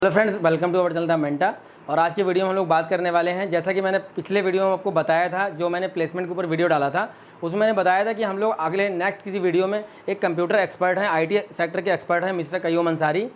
Hello friends, welcome to our channel the Menta. और आज की वीडियो में हम लोग बात करने वाले हैं, जैसा कि मैंने पिछले वीडियो में आपको बताया था, जो मैंने प्लेसमेंट के ऊपर वीडियो डाला था, उसमें मैंने बताया था कि हम लोग अगले नेक्स्ट किसी वीडियो में एक कंप्यूटर एक्सपर्ट हैं, आईटी सेक्टर के एक्सपर्ट हैं, mister Qayyum Ansari.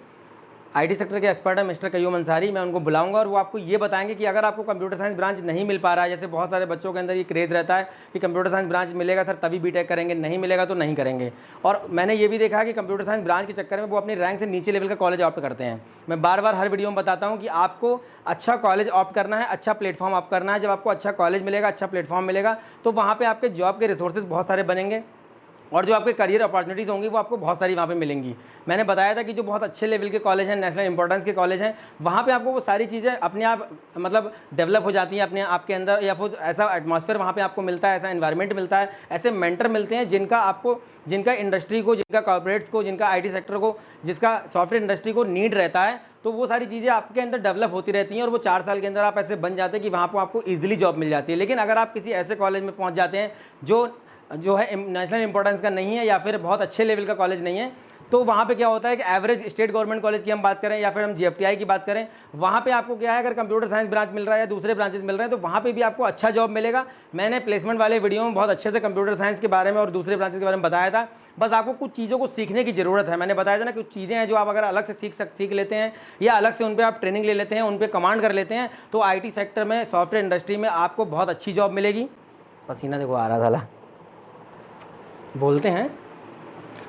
IT sector के एक्सपर्ट है मिस्टर कयूम अंसारी। मैं उनको बुलाऊंगा और वो आपको ये बताएंगे कि अगर आपको कंप्यूटर साइंस ब्रांच नहीं मिल पा रहा है, जैसे बहुत सारे बच्चों के अंदर ये क्रेज़ रहता है कि कंप्यूटर साइंस ब्रांच मिलेगा सर तभी बीटेक करेंगे, नहीं मिलेगा तो नहीं करेंगे। और मैंने ये भी देखा है कि कंप्यूटर साइंस ब्रांच के चक्कर में वो अपनी रैंक से नीचे लेवल का कॉलेज ऑप्ट करते हैं। मैं बार बार हर वीडियो में बताता हूँ कि आपको अच्छा कॉलेज ऑप्ट करना है, अच्छा प्लेटफॉर्म ऑप्ट करना है। जब आपको अच्छा कॉलेज मिलेगा, अच्छा प्लेटफॉर्म मिलेगा, तो वहाँ पर आपके जॉब के रिसोर्सेज बहुत सारे बनेंगे और जो आपके करियर अपॉर्चुनिटीज़ होंगी वो आपको बहुत सारी वहाँ पे मिलेंगी। मैंने बताया था कि जो बहुत अच्छे लेवल के कॉलेज हैं, नेशनल इंपॉर्टेंस के कॉलेज हैं, वहाँ पे आपको वो सारी चीज़ें अपने आप मतलब डेवलप हो जाती हैं अपने आपके अंदर, या फिर ऐसा एटमॉस्फेयर वहाँ पे आपको मिलता है, ऐसा एनवायरनमेंट मिलता है, ऐसे मेंटर मिलते हैं जिनका इंडस्ट्री को, जिनका कॉर्पोरेट्स को, जिनका आई सेक्टर को, जिसका सॉफ्टवेयर इंडस्ट्री को नीड रहता है। तो वो सारी चीज़ें आपके अंदर डेवलप होती रहती हैं और वो 4 साल के अंदर आप ऐसे बन जाते हैं कि वहाँ पर आपको ईजिली जॉब मिल जाती है। लेकिन अगर आप किसी ऐसे कॉलेज में पहुँच जाते हैं जो है नेशनल इंपॉर्टेंस का नहीं है, या फिर बहुत अच्छे लेवल का कॉलेज नहीं है, तो वहाँ पे क्या होता है कि एवरेज स्टेट गवर्नमेंट कॉलेज की हम बात करें या फिर हम जीएफटीआई की बात करें, वहाँ पे आपको क्या है, अगर कंप्यूटर साइंस ब्रांच मिल रहा है या दूसरे ब्रांचेस मिल रहे हैं तो वहाँ पे भी आपको अच्छा जॉब मिलेगा। मैंने प्लेसमेंट वाले वीडियो में बहुत अच्छे से कंप्यूटर साइंस के बारे में और दूसरे ब्रांचेस के बारे में बताया था। बस आपको कुछ चीज़ों को सीखने की ज़रूरत है। मैंने बताया था ना, कुछ चीज़ें हैं जो आप अगर अलग से सीख लेते हैं या अलग से उन पर आप ट्रेनिंग ले लेते हैं, उन पर कमांड कर लेते हैं, तो आई सेक्टर में, सॉफ्टवेयर इंडस्ट्री में आपको बहुत अच्छी जॉब मिलेगी। पसीना देखो आ रहा था, बोलते हैं।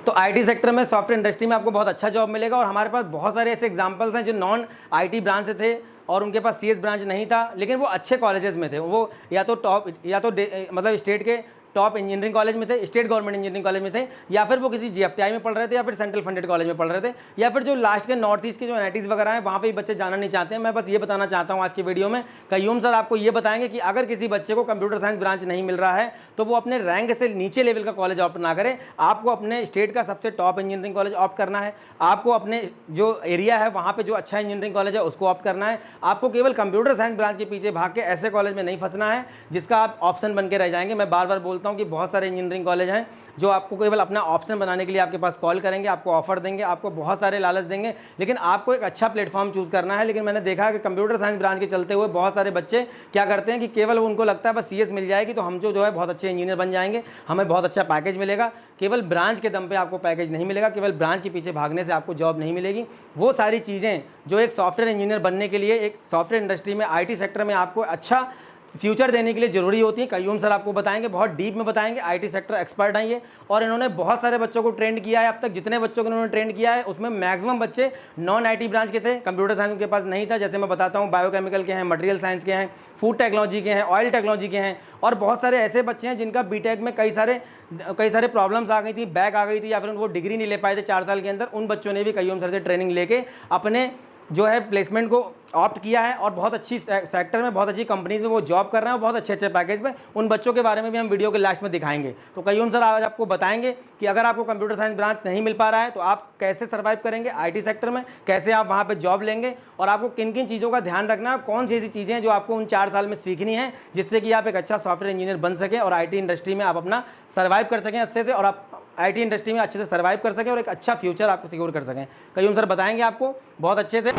तो आईटी सेक्टर में, सॉफ्टवेयर इंडस्ट्री में आपको बहुत अच्छा जॉब मिलेगा। और हमारे पास बहुत सारे ऐसे एग्जांपल्स हैं जो नॉन आईटी ब्रांच से थे और उनके पास सीएस ब्रांच नहीं था, लेकिन वो अच्छे कॉलेजेस में थे। वो या तो मतलब स्टेट के टॉप इंजीनियरिंग कॉलेज में थे, स्टेट गवर्नमेंट इंजीनियरिंग कॉलेज में थे, या फिर वो किसी जीएफटीआई में पढ़ रहे थे, या फिर सेंट्रल फंडेड कॉलेज में पढ़ रहे थे, या फिर जो लास्ट के नॉर्थ ईस्ट के जो एनआईटीज वगैरह हैं वहाँ पे बच्चे जाना नहीं चाहते हैं। मैं बस ये बताना चाहता हूँ आज की वीडियो में, कयूम सर आपको ये बताएंगे कि अगर किसी बच्चे को कंप्यूटर साइंस ब्रांच नहीं मिल रहा है तो वो अपने रैंक से नीचे लेवल का कॉलेज ऑप्ट ना करे। आपको अपने स्टेट का सबसे टॉप इंजीनियरिंग कॉलेज ऑप्ट करना है, आपको अपने जो एरिया है वहाँ पे जो अच्छा इंजीनियरिंग कॉलेज है उसको ऑप्ट करना है। आपको केवल कंप्यूटर साइंस ब्रांच के पीछे भाग के ऐसे कॉलेज में नहीं फंसना है जिसका आप ऑप्शन बन के रह जाएंगे। मैं बार बार बोलता हूँ कि बहुत सारे इंजीनियरिंग कॉलेज हैं जो आपको केवल अपना ऑप्शन बनाने के लिए आपके पास कॉल करेंगे, आपको ऑफर देंगे, आपको बहुत सारे लालच देंगे, लेकिन आपको एक अच्छा प्लेटफॉर्म चूज करना है। लेकिन मैंने देखा है कि कंप्यूटर साइंस ब्रांच के चलते हुए बहुत सारे बच्चे क्या करते हैं कि केवल उनको लगता है बस सीएस मिल जाएगी तो हम जो है बहुत अच्छे इंजीनियर बन जाएंगे, हमें बहुत अच्छा पैकेज मिलेगा। केवल ब्रांच के दम पे आपको पैकेज नहीं मिलेगा, केवल ब्रांच के पीछे भागने से आपको जॉब नहीं मिलेगी। वो सारी चीज़ें जो एक सॉफ्टवेयर इंजीनियर बनने के लिए, एक सॉफ्टवेयर इंडस्ट्री में, आईटी सेक्टर में आपको अच्छा फ्यूचर देने के लिए ज़रूरी होती है। कयूम सर आपको बताएंगे, बहुत डीप में बताएंगे। आईटी सेक्टर एक्सपर्ट हैं ये, और इन्होंने बहुत सारे बच्चों को ट्रेंड किया है। अब तक जितने बच्चों को इन्होंने ट्रेंड किया है उसमें मैक्सिमम बच्चे नॉन आईटी ब्रांच के थे, कंप्यूटर साइंस के पास नहीं था। जैसे मैं बताता हूँ, बायोकेमिकल के हैं, मटेरियल साइंस के हैं, फूड टेक्नोलॉजी के हैं, ऑयल टेक्नोलॉजी के हैं, और बहुत सारे ऐसे बच्चे हैं जिनका बीटेक में कई सारे प्रॉब्लम्स आ गई थी, बैक आ गई थी, या फिर वो डिग्री नहीं ले पाए थे 4 साल के अंदर। उन बच्चों ने भी कयूम सर से ट्रेनिंग लेके अपने जो है प्लेसमेंट को ऑप्ट किया है और बहुत अच्छी सेक्टर में, बहुत अच्छी कंपनीज में वो जॉब कर रहे हैं, बहुत अच्छे पैकेज में। उन बच्चों के बारे में भी हम वीडियो के लास्ट में दिखाएंगे। तो कयूम सर आज आपको बताएंगे कि अगर आपको कंप्यूटर साइंस ब्रांच नहीं मिल पा रहा है तो आप कैसे सर्वाइव करेंगे आईटी सेक्टर में, कैसे आप वहाँ पे जॉब लेंगे, और आपको किन किन चीज़ों का ध्यान रखना है, कौन सी ऐसी चीज़ें हैं जो आपको उन 4 साल में सीखनी है जिससे कि आप एक अच्छा सॉफ्टवेयर इंजीनियर बन सकें और आईटी इंडस्ट्री में आप अपना सर्वाइव कर सकें अच्छे से, और आप आईटी इंडस्ट्री में अच्छे से सर्वाइव कर सकें और एक अच्छा फ्यूचर आपको सिक्योर कर सकें। कयूम सर बताएंगे आपको बहुत अच्छे से।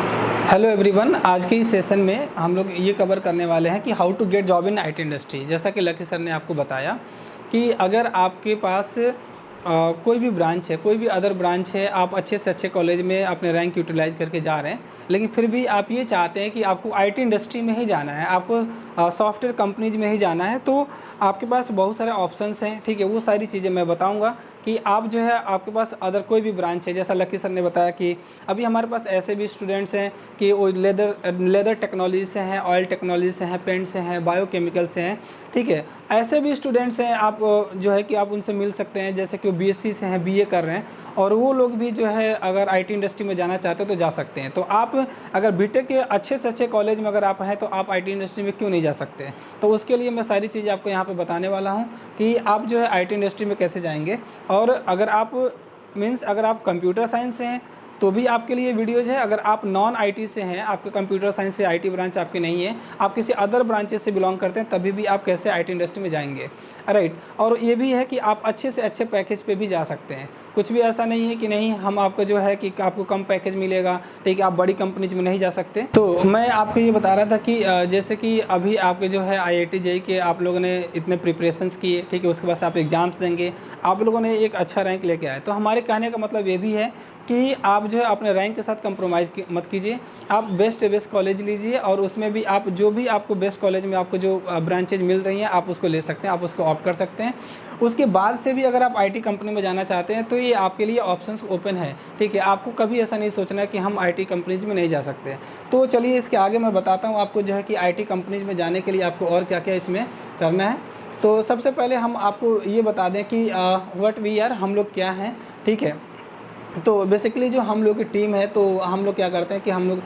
हेलो एवरीवन, आज के इस सेशन में हम लोग ये कवर करने वाले हैं कि how to get job in IT industry. जैसा कि लकी सर ने आपको बताया कि अगर आपके पास कोई भी ब्रांच है, कोई भी अदर ब्रांच है, आप अच्छे से अच्छे कॉलेज में अपने रैंक यूटिलाइज करके जा रहे हैं, लेकिन फिर भी आप ये चाहते हैं कि आपको आईटी इंडस्ट्री में ही जाना है, आपको सॉफ्टवेयर कंपनीज में ही जाना है, तो आपके पास बहुत सारे ऑप्शंस हैं। ठीक है, वो सारी चीज़ें मैं बताऊंगा कि आप जो है, आपके पास अदर कोई भी ब्रांच है, जैसा लकी सर ने बताया कि अभी हमारे पास ऐसे भी स्टूडेंट्स हैं कि वो लेदर टेक्नोलॉजी से हैं, ऑयल टेक्नोलॉजी से हैं, पेंट से हैं, बायोकेमिकल से हैं। ठीक है, ऐसे भी स्टूडेंट्स हैं, आप जो है कि आप उनसे मिल सकते हैं, जैसे कि वो बीएससी से हैं, बीए कर रहे हैं, और वो लोग भी जो है अगर आईटी इंडस्ट्री में जाना चाहते हो तो जा सकते हैं। तो आप अगर बीटेक के अच्छे से अच्छे कॉलेज में अगर आप हैं तो आप आईटी इंडस्ट्री में क्यों नहीं जा सकते। तो उसके लिए मैं सारी चीज़ें आपको यहाँ पे बताने वाला हूँ कि आप जो है आईटी इंडस्ट्री में कैसे जाएंगे। और अगर आप अगर आप कंप्यूटर साइंस से हैं तो भी आपके लिए वीडियोज़ है। अगर आप नॉन आईटी से हैं, आपके कंप्यूटर साइंस से आईटी ब्रांच आपकी नहीं है, आप किसी अदर ब्रांचेस से बिलोंग करते हैं, तभी भी आप कैसे आईटी इंडस्ट्री में जाएंगे, राइट। और ये भी है कि आप अच्छे से अच्छे पैकेज पे भी जा सकते हैं। कुछ भी ऐसा नहीं है कि नहीं हम आपको जो है कि आपको कम पैकेज मिलेगा, ठीक है, आप बड़ी कंपनीज में नहीं जा सकते। तो मैं आपको ये बता रहा था कि जैसे कि अभी आपके जो है IIT JEE के आप लोगों ने इतने प्रिपरेशंस किए, ठीक है, उसके बाद आप एग्ज़ाम्स देंगे, आप लोगों ने एक अच्छा रैंक लेके आए। तो हमारे कहने का मतलब ये भी है कि आप जो है अपने रैंक के साथ कंप्रोमाइज़ मत कीजिए, आप बेस्ट से बेस्ट कॉलेज लीजिए, और उसमें भी आप जो भी आपको बेस्ट कॉलेज में आपको जो ब्रांचेज मिल रही हैं आप उसको ले सकते हैं, आप उसको ऑप्ट कर सकते हैं। उसके बाद से भी अगर आप IT कंपनी में जाना चाहते हैं तो ये आपके लिए ऑप्शंस ओपन है, ठीक है। आपको कभी ऐसा नहीं सोचना है कि हम IT कंपनीज में नहीं जा सकते। तो चलिए इसके आगे मैं बताता हूँ आपको जो है कि IT कंपनीज में जाने के लिए आपको और क्या क्या इसमें करना है। तो सबसे पहले हम आपको ये बता दें कि व्हाट वी आर, हम लोग क्या हैं, ठीक है। तो बेसिकली जो हम लोग की टीम है, तो हम लोग क्या करते हैं कि हम लोग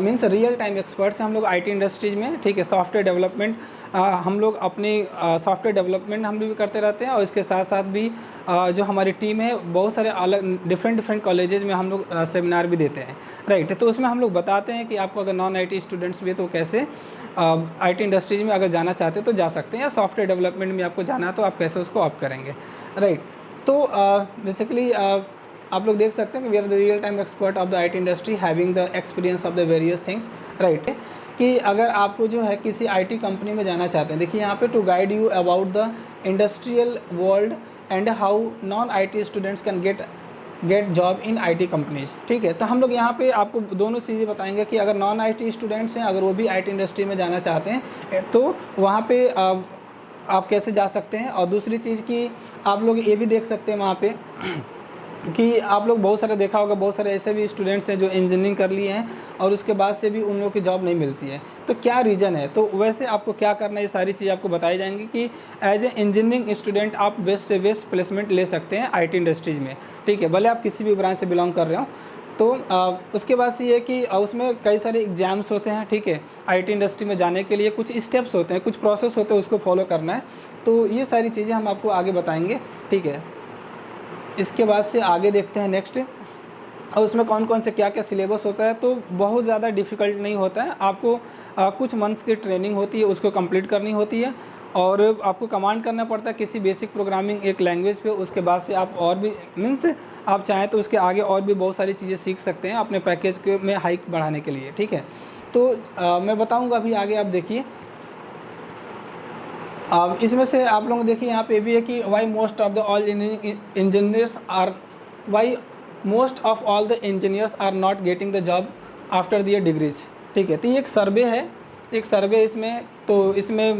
मीन्स रियल टाइम एक्सपर्ट्स हैं हम लोग IT इंडस्ट्रीज़ में, ठीक है। सॉफ्टवेयर डेवलपमेंट हम लोग अपनी सॉफ्टवेयर डेवलपमेंट हम लोग भी करते रहते हैं, और इसके साथ साथ भी जो हमारी टीम है बहुत सारे अलग डिफरेंट कॉलेजेस में हम लोग सेमिनार भी देते हैं, राइट। तो उसमें हम लोग बताते हैं कि आपको अगर नॉन IT स्टूडेंट्स भी है तो कैसे IT इंडस्ट्रीज में अगर जाना चाहते हैं तो जा सकते हैं, या सॉफ्टवेयर डेवलपमेंट में आपको जाना है तो आप कैसे उसको ऑप्ट करेंगे, राइट। तो बेसिकली आप लोग देख सकते हैं कि we are the real time expert of the IT industry having the experience of the various things, right. कि अगर आपको जो है किसी IT कंपनी में जाना चाहते हैं, देखिए यहाँ पे to guide you about the industrial world and how non IT students can get job in IT companies, ठीक है। तो हम लोग यहाँ पे आपको दोनों चीज़ें बताएंगे कि अगर नॉन IT स्टूडेंट्स हैं, अगर वो भी IT इंडस्ट्री में जाना चाहते हैं तो वहाँ पे आप कैसे जा सकते हैं। और दूसरी चीज़ कि आप लोग ये भी देख सकते हैं वहाँ पे कि आप लोग बहुत सारे देखा होगा, बहुत सारे ऐसे भी स्टूडेंट्स हैं जो इंजीनियरिंग कर लिए हैं और उसके बाद से भी उन लोगों की जॉब नहीं मिलती है। तो क्या रीज़न है, तो वैसे आपको क्या करना है, ये सारी चीज़ आपको बताई जाएंगी कि एज ए इंजीनियरिंग स्टूडेंट आप बेस्ट से बेस्ट प्लेसमेंट ले सकते हैं IT इंडस्ट्रीज़ में, ठीक है, भले आप किसी भी ब्रांच से बिलोंग कर रहे हो। तो उसके बाद से ये है कि उसमें कई सारे एग्ज़ाम्स होते हैं, ठीक है। IT इंडस्ट्री में जाने के लिए कुछ स्टेप्स होते हैं, कुछ प्रोसेस होते हैं, उसको फॉलो करना है। तो ये सारी चीज़ें हम आपको आगे बताएंगे, ठीक है। इसके बाद से आगे देखते हैं नेक्स्ट, और उसमें कौन कौन से क्या क्या सिलेबस होता है। तो बहुत ज़्यादा डिफ़िकल्ट नहीं होता है, आपको कुछ मंथ्स की ट्रेनिंग होती है, उसको कंप्लीट करनी होती है, और आपको कमांड करना पड़ता है किसी बेसिक प्रोग्रामिंग एक लैंग्वेज पे। उसके बाद से आप और भी मीन्स आप चाहें तो उसके आगे और भी बहुत सारी चीज़ें सीख सकते हैं अपने पैकेज के में हाइक बढ़ाने के लिए, ठीक है। तो मैं बताऊँगा अभी आगे, आप देखिए। अब इसमें से आप लोग देखिए यहाँ पे भी है कि why most of the all engineers are not getting the job after their degrees, ठीक है। तो ये एक सर्वे है, एक सर्वे इसमें, तो इसमें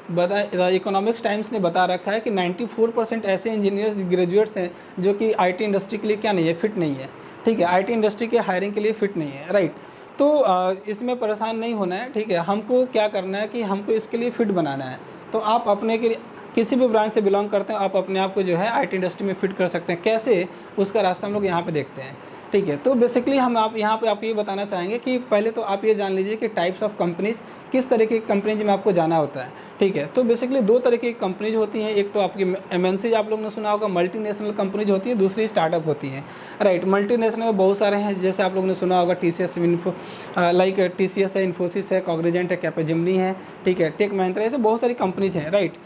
इकोनॉमिक्स टाइम्स ने बता रखा है कि 94% ऐसे इंजीनियर्स ग्रेजुएट्स हैं जो कि IT इंडस्ट्री के लिए क्या नहीं है, फिट नहीं है, ठीक है, IT इंडस्ट्री के हायरिंग के लिए फिट नहीं है, राइट। तो इसमें परेशान नहीं होना है, ठीक है। हमको क्या करना है कि हमको इसके लिए फिट बनाना है। तो आप अपने के किसी भी ब्रांच से बिलोंग करते हैं, आप अपने आप को जो है IT इंडस्ट्री में फिट कर सकते हैं। कैसे, उसका रास्ता हम लोग यहाँ पे देखते हैं, ठीक है। तो बेसिकली हम आप यहाँ पे आपको ये बताना चाहेंगे कि पहले तो आप ये जान लीजिए कि टाइप्स ऑफ कंपनीज़, किस तरह की कंपनीज में आपको जाना होता है, ठीक है। तो बेसिकली दो तरह की कंपनीज होती हैं, एक तो आपकी MNCs आप लोग ने सुना होगा, मल्टीनेशनल कंपनीज होती है, दूसरी स्टार्टअप होती हैं, राइट। मल्टीनेशनल में बहुत सारे हैं, जैसे आप लोगों ने सुना होगा TCS TCS है, इन्फोसिस है, कॉग्निजेंट है, कैपेजेमिनी है, ठीक है, टेक महिंद्रा, ऐसे बहुत सारी कंपनीज हैं, राइट।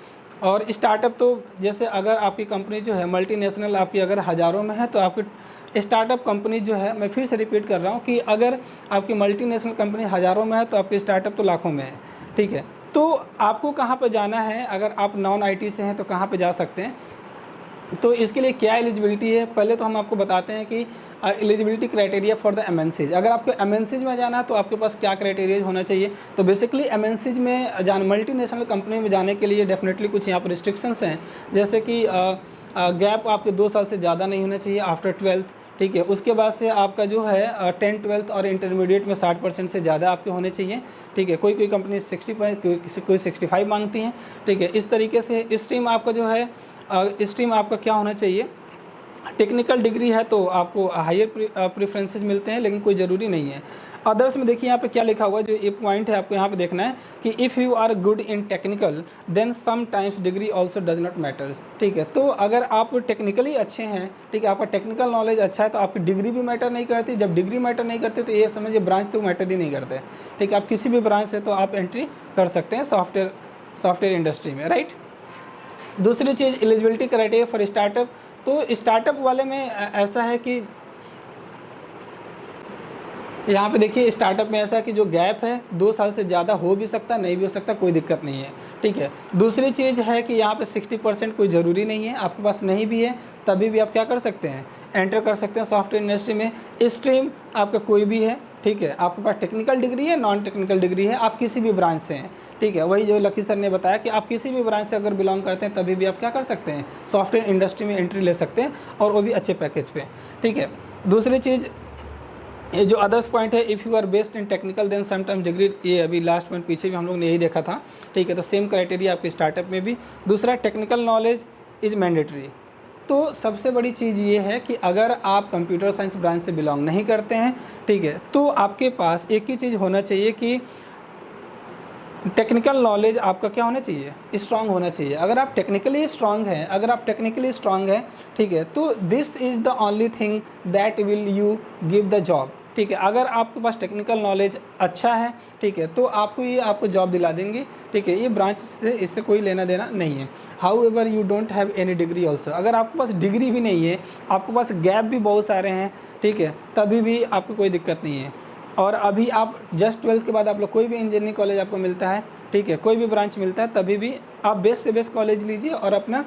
और स्टार्टअप तो जैसे अगर आपकी कंपनी जो है मल्टीनेशनल आपकी अगर हज़ारों में है, तो आपकी स्टार्टअप कंपनी जो है, मैं फिर से रिपीट कर रहा हूँ कि अगर आपकी मल्टीनेशनल कंपनी हज़ारों में है तो आपकी स्टार्टअप तो लाखों में है, ठीक है। तो आपको कहाँ पर जाना है, अगर आप नॉन IT से हैं तो कहाँ पर जा सकते हैं। तो इसके लिए क्या एलिजिबिलिटी है, पहले तो हम आपको बताते हैं कि eligibility criteria for the MNCs। अगर आपको MNCs में जाना है तो आपके पास क्या क्राइटेरिया होना चाहिए। तो बेसिकली MNCs में मल्टीनेशनल कंपनी में जाने के लिए डेफिनेटली कुछ यहाँ पर रिस्ट्रिक्शंस हैं, जैसे कि गैप आपके 2 साल से ज़्यादा नहीं होना चाहिए आफ्टर 12th, ठीक है। उसके बाद से आपका जो है 10th 12th और इंटरमीडिएट में 60% से ज़्यादा आपके होने चाहिए, ठीक है। कोई कंपनी 60, कोई 65 मांगती हैं, ठीक है। इस तरीके से स्ट्रीम आपका जो है स्ट्रीम आपका क्या होना चाहिए, टेक्निकल डिग्री है तो आपको हायर प्रेफरेंसेस मिलते हैं, लेकिन कोई ज़रूरी नहीं है। अदर्स में देखिए यहाँ पे क्या लिखा हुआ है, जो ये पॉइंट है आपको यहाँ पे देखना है कि if you are good in technical then some times degree also does not matters. ठीक है, तो अगर आप टेक्निकली अच्छे हैं, ठीक है, आपका टेक्निकल नॉलेज अच्छा है, तो आपकी डिग्री भी मैटर नहीं करती। जब डिग्री मैटर नहीं करती तो ये समझिए ब्रांच तो मैटर ही नहीं करते। ठीक है, आप किसी भी ब्रांच से तो आप एंट्री कर सकते हैं सॉफ्टवेयर इंडस्ट्री में, राइट। दूसरी चीज़ एलिजिबिलिटी क्राइटेरिया फॉर स्टार्टअप। तो स्टार्टअप वाले में ऐसा है कि यहाँ पे देखिए स्टार्टअप में ऐसा है कि जो गैप है 2 साल से ज़्यादा हो भी सकता, नहीं भी हो सकता, कोई दिक्कत नहीं है। ठीक है, दूसरी चीज़ है कि यहाँ पे 60% कोई ज़रूरी नहीं है, आपके पास नहीं भी है तभी भी आप क्या कर सकते हैं, एंटर कर सकते हैं सॉफ्टवेयर इंडस्ट्री में। स्ट्रीम आपका कोई भी है, ठीक है, आपके पास टेक्निकल डिग्री है, नॉन टेक्निकल डिग्री है, आप किसी भी ब्रांच से हैं। ठीक है, वही जो लकी सर ने बताया कि आप किसी भी ब्रांच से अगर बिलोंग करते हैं तभी भी आप क्या कर सकते हैं, सॉफ्टवेयर इंडस्ट्री में एंट्री ले सकते हैं, और वो भी अच्छे पैकेज पे। ठीक है, दूसरी चीज़ ये जो अदर्स पॉइंट है, if you are based in technical then sometime degree, ये अभी लास्ट पॉइंट पीछे भी हम लोग ने यही देखा था। ठीक है, तो सेम क्राइटेरिया आपके स्टार्टअप में भी। दूसरा, टेक्निकल नॉलेज इज़ मैंडेटरी। तो सबसे बड़ी चीज़ ये है कि अगर आप कंप्यूटर साइंस ब्रांच से बिलोंग नहीं करते हैं, ठीक है, तो आपके पास एक ही चीज़ होना चाहिए कि टेक्निकल नॉलेज आपका क्या होना चाहिए, स्ट्रांग होना चाहिए। अगर आप टेक्निकली स्ट्रांग हैं, ठीक है, तो this is the only thing that will you give the job. ठीक है, अगर आपके पास टेक्निकल नॉलेज अच्छा है, ठीक है, तो आपको जॉब दिला देंगे। ठीक है, ये ब्रांच से इससे कोई लेना देना नहीं है। How ever you don't have any degree also, अगर आपके पास डिग्री भी नहीं है, आपके पास गैप भी बहुत सारे हैं, ठीक है, तभी भी आपको कोई दिक्कत नहीं है। और अभी आप जस्ट 12th के बाद आप लोग कोई भी इंजीनियरिंग कॉलेज आपको मिलता है, ठीक है, कोई भी ब्रांच मिलता है, तभी भी आप बेस्ट से बेस्ट कॉलेज लीजिए और अपना।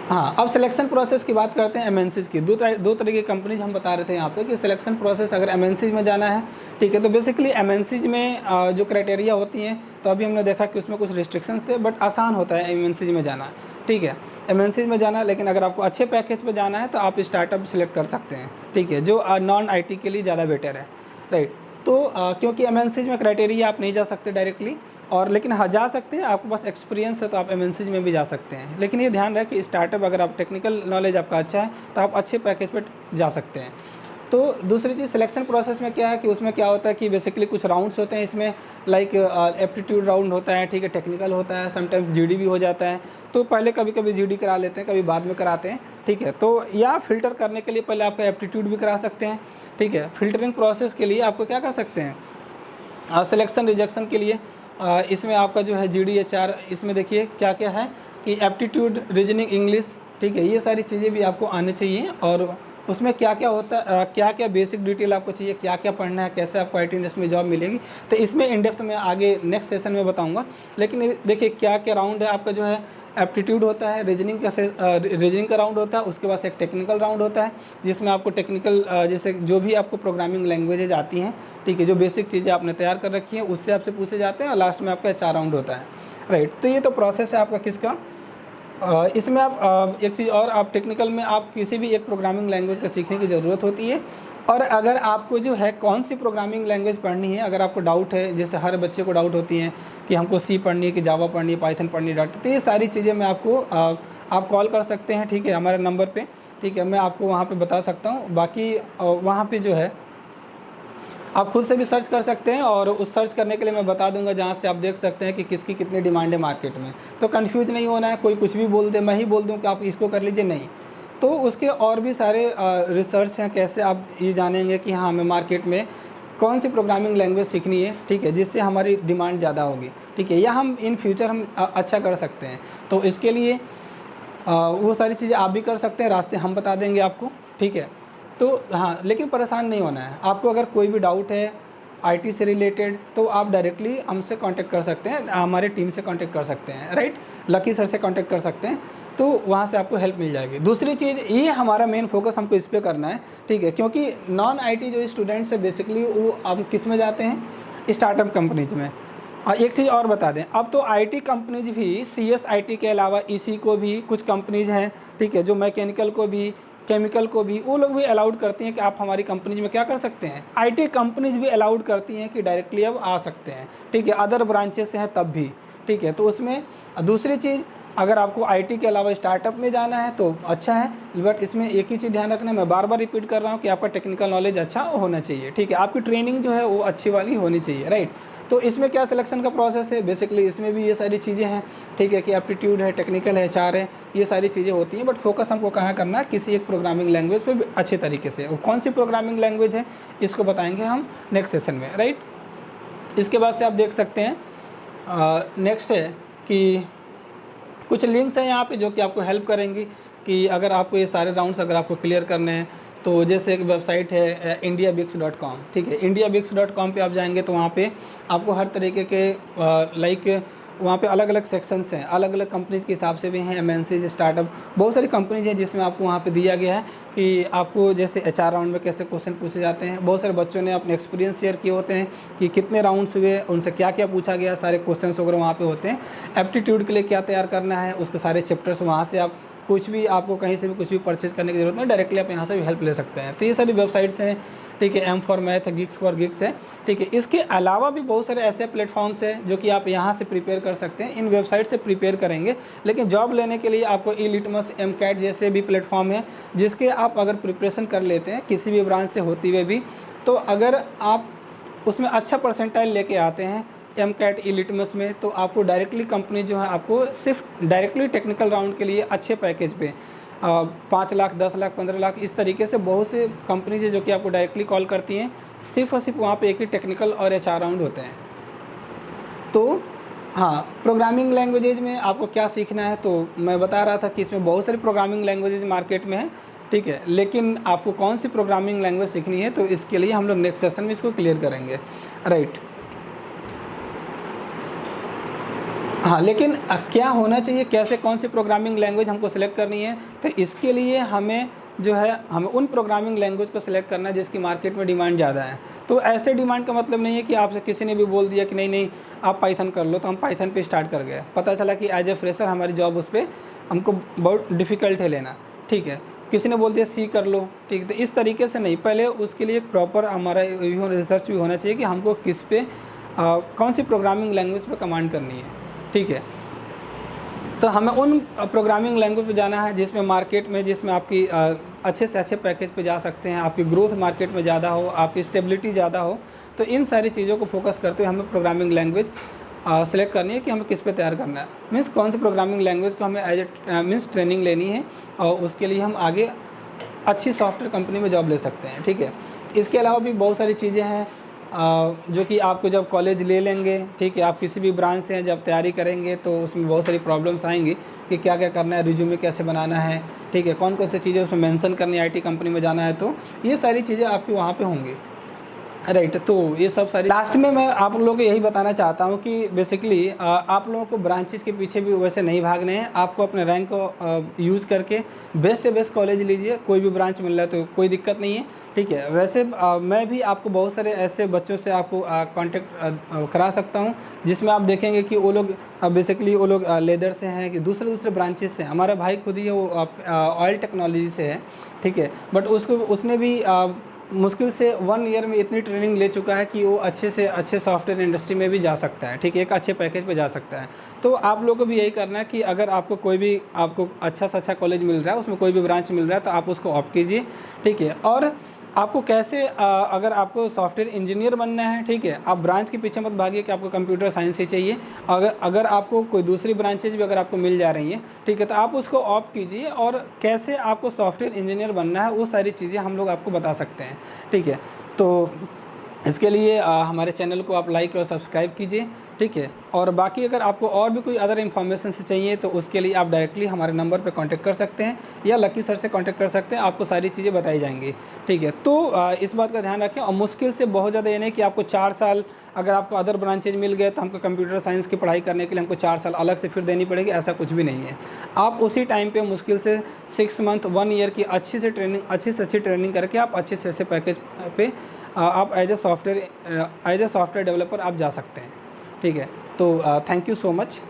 हाँ, अब सिलेक्शन प्रोसेस की बात करते हैं एमएनसीज़ की। दो तरह की कंपनीज हम बता रहे थे यहाँ पे कि सिलेक्शन प्रोसेस अगर एमएनसीज़ में जाना है, ठीक है, तो बेसिकली एमएनसीज़ में जो क्राइटेरिया होती हैं, तो अभी हमने देखा कि उसमें कुछ रिस्ट्रिक्शंस थे, बट आसान होता है एमएनसीज़ में जाना। ठीक है, एमएनसीज़ में जाना, लेकिन अगर आपको अच्छे पैकेज पे जाना है तो आप स्टार्टअप सिलेक्ट कर सकते हैं। ठीक है, जो नॉन आईटी के लिए ज़्यादा बेटर है, राइट। तो क्योंकि एमएनसीज़ में क्राइटेरिया आप नहीं जा सकते डायरेक्टली, और लेकिन हाँ जा सकते हैं, आपके पास एक्सपीरियंस है तो आप एमएनसीज़ में भी जा सकते हैं। लेकिन ये ध्यान रहे कि स्टार्टअप अगर आप टेक्निकल नॉलेज आपका अच्छा है तो आप अच्छे पैकेज पर जा सकते हैं। तो दूसरी चीज़ सिलेक्शन प्रोसेस में क्या है कि उसमें क्या होता है कि बेसिकली कुछ राउंड्स होते हैं इसमें, लाइक एप्टीट्यूड राउंड होता है, ठीक है, टेक्निकल होता है, समटाइम्स जीडी भी हो जाता है। तो पहले कभी कभी जीडी करा लेते हैं, कभी बाद में कराते हैं। ठीक है, तो या फिल्टर करने के लिए पहले आपका एप्टीट्यूड भी करा सकते हैं। ठीक है, फिल्टरिंग प्रोसेस के लिए आपको क्या कर सकते हैं, सिलेक्शन रिजेक्शन के लिए इसमें आपका जो है जीडी एचआर, इसमें देखिए क्या क्या है कि एप्टीट्यूड, रीजनिंग, इंग्लिश, ठीक है, ये सारी चीज़ें भी आपको आनी चाहिए। और उसमें क्या क्या होता है, क्या क्या बेसिक डिटेल आपको चाहिए, क्या क्या पढ़ना है, कैसे आपको आईटी इंडस्ट्री में जॉब मिलेगी, तो इसमें इन डेप्थ में आगे नेक्स्ट सेशन में बताऊंगा। लेकिन देखिए क्या क्या राउंड है आपका, जो है एप्टीट्यूड होता है, रीजनिंग का राउंड होता है, उसके बाद एक टेक्निकल राउंड होता है जिसमें आपको टेक्निकल जैसे जो भी आपको प्रोग्रामिंग लैंग्वेजेज आती हैं, ठीक है, जो बेसिक चीज़ें आपने तैयार कर रखी हैं उससे आपसे पूछे जाते हैं, और लास्ट में आपका 4 राउंड होता है, राइट। तो ये तो प्रोसेस है आपका किसका। इसमें आप एक चीज़ और, आप टेक्निकल में आप किसी भी एक प्रोग्रामिंग लैंग्वेज का सीखने की ज़रूरत होती है। और अगर आपको जो है कौन सी प्रोग्रामिंग लैंग्वेज पढ़नी है, अगर आपको डाउट है, जैसे हर बच्चे को डाउट होती है कि हमको सी पढ़नी है कि जावा पढ़नी है, पाइथन पढ़नी है, डाटा, तो ये सारी चीज़ें मैं आपको आप कॉल कर सकते हैं, ठीक है, हमारे नंबर पे, ठीक है, मैं आपको वहाँ पे बता सकता हूँ। बाकी वहाँ पे जो है आप खुद से भी सर्च कर सकते हैं, और उस सर्च करने के लिए मैं बता दूंगा जहाँ से आप देख सकते हैं कि किसकी कितनी डिमांड है मार्केट में। तो कंफ्यूज नहीं होना है, कोई कुछ भी बोल दे, मैं ही बोल दूँ कि आप इसको कर लीजिए, नहीं। तो उसके और भी सारे रिसर्च हैं, कैसे आप ये जानेंगे कि हाँ हमें मार्केट में कौन सी प्रोग्रामिंग लैंग्वेज सीखनी है, ठीक है, जिससे हमारी डिमांड ज़्यादा होगी, ठीक है, या हम इन फ्यूचर हम अच्छा कर सकते हैं। तो इसके लिए वो सारी चीज़ें आप भी कर सकते हैं, रास्ते हम बता देंगे आपको, ठीक है। तो हाँ, लेकिन परेशान नहीं होना है आपको। अगर कोई भी डाउट है आईटी से रिलेटेड तो आप डायरेक्टली हमसे कांटेक्ट कर सकते हैं, हमारे टीम से कांटेक्ट कर सकते हैं, राइट, लकी सर से कांटेक्ट कर सकते हैं, तो वहाँ से आपको हेल्प मिल जाएगी। दूसरी चीज़, ये हमारा मेन फोकस हमको इस पर करना है, ठीक है, क्योंकि नॉन आईटी जो स्टूडेंट्स है बेसिकली वो अब किस में जाते हैं, स्टार्टअप कंपनीज में। एक चीज़ और बता दें, अब तो आईटी कंपनीज भी सीएसआईटी के अलावा ईसी को भी कुछ कंपनीज हैं, ठीक है, जो मैकेनिकल को भी, केमिकल को भी, वो लोग भी अलाउड करती हैं कि आप हमारी कंपनीज में क्या कर सकते हैं। आईटी कंपनीज भी अलाउड करती हैं कि डायरेक्टली अब आ सकते हैं, ठीक है, अदर ब्रांचेस से हैं तब भी, ठीक है। तो उसमें दूसरी चीज़ अगर आपको आईटी के अलावा स्टार्टअप में जाना है तो अच्छा है, बट इसमें एक ही चीज़ ध्यान रखना है, मैं बार बार रिपीट कर रहा हूँ कि आपका टेक्निकल नॉलेज अच्छा होना चाहिए, ठीक है, आपकी ट्रेनिंग जो है वो अच्छी वाली होनी चाहिए, राइट। तो इसमें क्या सिलेक्शन का प्रोसेस है, बेसिकली इसमें भी ये सारी चीज़ें हैं, ठीक है, कि एप्टीट्यूड है, टेक्निकल है, चार है, ये सारी चीज़ें होती हैं, बट फोकस हमको कहाँ करना है, किसी एक प्रोग्रामिंग लैंग्वेज पे अच्छे तरीके से। और कौन सी प्रोग्रामिंग लैंग्वेज है इसको बताएंगे हम नेक्स्ट सेशन में, राइट। इसके बाद से आप देख सकते हैं नेक्स्ट है कि कुछ लिंक्स हैं यहाँ पे जो कि आपको हेल्प करेंगी कि अगर आपको ये सारे राउंड्स अगर आपको क्लियर करने हैं। तो जैसे एक वेबसाइट है indiabix.com, ठीक है, indiabix.com पे आप जाएंगे तो वहाँ पे आपको हर तरीके के लाइक वहाँ पे अलग अलग सेक्शंस हैं, अलग अलग कंपनीज के हिसाब से भी हैं, एमएनसीज, स्टार्टअप, बहुत सारी कंपनीज हैं जिसमें आपको वहाँ पे दिया गया है कि आपको जैसे एचआर राउंड में कैसे क्वेश्चन पूछे जाते हैं। बहुत सारे बच्चों ने अपने एक्सपीरियंस शेयर किए होते हैं कि कितने राउंड्स हुए, उनसे क्या क्या पूछा गया, सारे क्वेश्चन वगैरह वहाँ पे होते हैं। एप्टीट्यूड के लिए क्या तैयार करना है, उसके सारे चैप्टर्स वहाँ से आप कुछ भी, आपको कहीं से भी कुछ भी परचेज करने की ज़रूरत नहीं, डायरेक्टली आप यहाँ से भी हेल्प ले सकते हैं। तो ये सारी वेबसाइट्स हैं, ठीक है, M for math, gigs for gigs है, ठीक है। इसके अलावा भी बहुत सारे ऐसे प्लेटफॉर्म्स हैं जो कि आप यहाँ से प्रिपेयर कर सकते हैं, इन वेबसाइट से प्रिपेयर करेंगे। लेकिन जॉब लेने के लिए आपको ई-लिटमस, एमकैट जैसे भी प्लेटफॉर्म है जिसके आप अगर प्रिपरेशन कर लेते हैं किसी भी ब्रांच से होती हुए भी, तो अगर आप उसमें अच्छा परसेंटाइल लेके आते हैं एमकैट, ई-लिटमस में, तो आपको डायरेक्टली कंपनी जो है आपको सिर्फ डायरेक्टली टेक्निकल राउंड के लिए अच्छे पैकेज पे 5 लाख, 10 लाख, 15 लाख, इस तरीके से बहुत से कंपनीज है जो कि आपको डायरेक्टली कॉल करती हैं, सिर्फ और सिर्फ वहाँ पे एक ही टेक्निकल और एचआर राउंड होते हैं। तो हाँ, प्रोग्रामिंग लैंग्वेजेज में आपको क्या सीखना है, तो मैं बता रहा था कि इसमें बहुत सारी प्रोग्रामिंग लैंग्वेजेज मार्केट में है, ठीक है, लेकिन आपको कौन सी प्रोग्रामिंग लैंग्वेज सीखनी है तो इसके लिए हम लोग नेक्स्ट सेशन में इसको क्लियर करेंगे, राइट। हाँ, लेकिन क्या होना चाहिए, कैसे, कौन सी प्रोग्रामिंग लैंग्वेज हमको सिलेक्ट करनी है, तो इसके लिए हमें जो है हमें उन प्रोग्रामिंग लैंग्वेज को सिलेक्ट करना है जिसकी मार्केट में डिमांड ज़्यादा है। तो ऐसे डिमांड का मतलब नहीं है कि आपसे किसी ने भी बोल दिया कि नहीं नहीं आप पाइथन कर लो, तो हम पाइथन पे स्टार्ट कर गए, पता चला कि एज ए फ्रेशर हमारी जॉब उस पर हमको बहुत डिफ़िकल्ट है लेना, ठीक है, किसी ने बोल दिया सी कर लो, ठीक है। तो इस तरीके से नहीं, पहले उसके लिए एक प्रॉपर हमारा रिसर्च भी होना चाहिए कि हमको किस पे कौन सी प्रोग्रामिंग लैंग्वेज पे कमांड करनी है, ठीक है। तो हमें उन प्रोग्रामिंग लैंग्वेज पे जाना है जिसमें मार्केट में, जिसमें आपकी अच्छे से अच्छे पैकेज पे जा सकते हैं, आपकी ग्रोथ मार्केट में ज़्यादा हो, आपकी स्टेबिलिटी ज़्यादा हो। तो इन सारी चीज़ों को फोकस करते हुए हमें प्रोग्रामिंग लैंग्वेज सेलेक्ट करनी है कि हमें किस पे तैयार करना है, मीन्स कौन सी प्रोग्रामिंग लैंग्वेज को हमें एज ए मीन्स ट्रेनिंग लेनी है और उसके लिए हम आगे अच्छी सॉफ्टवेयर कंपनी में जॉब ले सकते हैं, ठीक है। इसके अलावा भी बहुत सारी चीज़ें हैं जो कि आपको जब कॉलेज ले लेंगे, ठीक है, आप किसी भी ब्रांच से जब तैयारी करेंगे तो उसमें बहुत सारी प्रॉब्लम्स आएंगी कि क्या क्या करना है, रिज्यूमे कैसे बनाना है, ठीक है, कौन कौन सी चीज़ें उसमें मेंशन करनी है, आईटी कंपनी में जाना है, तो ये सारी चीज़ें आपकी वहाँ पे होंगी, राइट। तो ये सब सारी लास्ट में मैं आप लोगों को यही बताना चाहता हूँ कि बेसिकली आप लोगों को ब्रांचेस के पीछे भी वैसे नहीं भागने हैं, आपको अपने रैंक को यूज़ करके बेस्ट से बेस्ट कॉलेज लीजिए, कोई भी ब्रांच मिल रहा है तो कोई दिक्कत नहीं है, ठीक है। वैसे मैं भी आपको बहुत सारे ऐसे बच्चों से आपको कांटेक्ट करा सकता हूँ जिसमें आप देखेंगे कि वो लोग बेसिकली वो लोग लेदर से हैं कि दूसरे ब्रांचेस से। हमारा भाई खुद ही है वो ऑयल टेक्नोलॉजी से है, ठीक है, बट उसने भी मुश्किल से 1 ईयर में इतनी ट्रेनिंग ले चुका है कि वो अच्छे से अच्छे सॉफ्टवेयर इंडस्ट्री में भी जा सकता है, ठीक है, एक अच्छे पैकेज पे जा सकता है। तो आप लोगों को भी यही करना है कि अगर आपको कोई भी आपको अच्छा से अच्छा कॉलेज मिल रहा है, उसमें कोई भी ब्रांच मिल रहा है तो आप उसको ऑप्ट कीजिए, ठीक है। और आपको कैसे अगर आपको सॉफ्टवेयर इंजीनियर बनना है, ठीक है, आप ब्रांच के पीछे मत भागिए कि आपको कंप्यूटर साइंस ही चाहिए। अगर आपको कोई दूसरी ब्रांचेज भी अगर आपको मिल जा रही हैं, ठीक है, तो आप उसको ऑप्ट कीजिए। और कैसे आपको सॉफ्टवेयर इंजीनियर बनना है वो सारी चीज़ें हम लोग आपको बता सकते हैं, ठीक है। तो इसके लिए हमारे चैनल को आप लाइक और सब्सक्राइब कीजिए, ठीक है। और बाकी अगर आपको और भी कोई अदर इन्फॉर्मेशन से चाहिए तो उसके लिए आप डायरेक्टली हमारे नंबर पे कांटेक्ट कर सकते हैं या लकी सर से कांटेक्ट कर सकते हैं, आपको सारी चीज़ें बताई जाएंगी, ठीक है। तो इस बात का ध्यान रखें। और मुश्किल से बहुत ज़्यादा ये नहीं कि आपको 4 साल अगर आपको अदर ब्रांचेज मिल गए तो हमको कंप्यूटर साइंस की पढ़ाई करने के लिए हमको 4 साल अलग से फिर देनी पड़ेगी, ऐसा कुछ भी नहीं है। आप उसी टाइम पर मुश्किल से 6 मंथ 1 ईयर की अच्छी से अच्छी ट्रेनिंग करके आप अच्छे से अच्छे पैकेज पे आप एज ए सॉफ्टवेयर डेवलपर आप जा सकते हैं, ठीक है। तो थैंक यू सो मच।